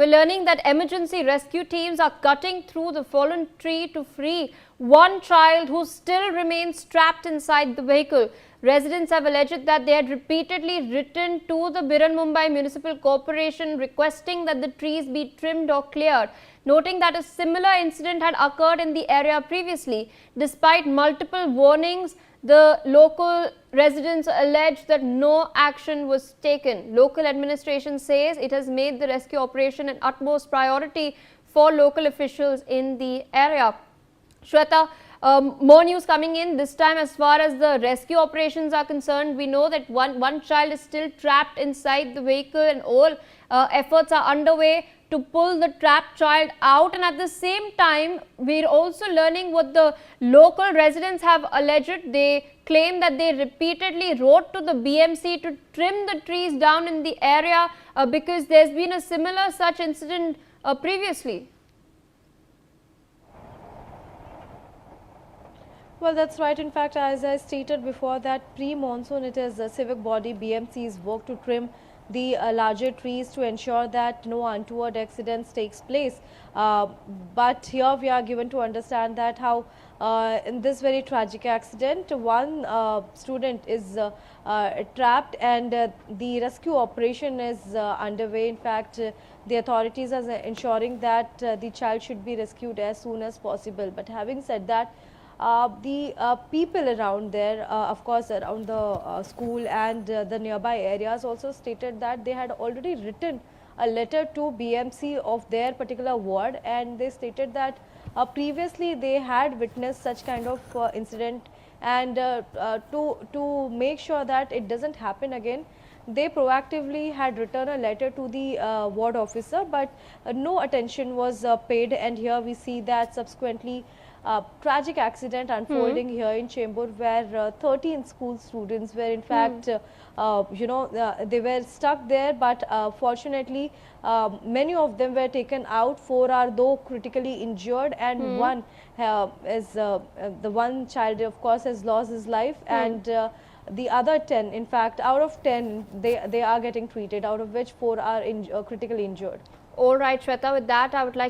We're learning that emergency rescue teams are cutting through the fallen tree to free one child who still remains trapped inside the vehicle. Residents have alleged that they had repeatedly written to the Biran Mumbai Municipal Corporation requesting that the trees be trimmed or cleared, noting that a similar incident had occurred in the area previously. Despite multiple warnings, the local residents allege that no action was taken. Local administration says it has made the rescue operation an utmost priority for local officials in the area. Shweta, more news coming in. This time, as far as the rescue operations are concerned, we know that one child is still trapped inside the vehicle, and all efforts are underway to pull the trapped child out. And at the same time, we're also learning what the local residents have alleged. They claim that they repeatedly wrote to the BMC to trim the trees down in the area because there's been a similar such incident previously. Well, that's right. In fact, as I stated before, that pre-monsoon, it is the civic body BMC's work to trim the larger trees to ensure that no untoward accidents takes place. But here we are given to understand that how in this very tragic accident, one student is trapped, and the rescue operation is underway. In fact, the authorities are ensuring that the child should be rescued as soon as possible. But having said that, the people around there, of course around the school and the nearby areas, also stated that they had already written a letter to BMC of their particular ward, and they stated that previously they had witnessed such kind of incident, and to make sure that it doesn't happen again, they proactively had written a letter to the ward officer, but no attention was paid. And here we see that subsequently tragic accident unfolding here in Chembur, where 13 school students were in fact they were stuck there, but fortunately many of them were taken out. 4 are though critically injured, and one is the one child, of course, has lost his life, and the other 10, in fact out of 10, they are getting treated, out of which 4 are critically injured. All right, Shweta, with that I would like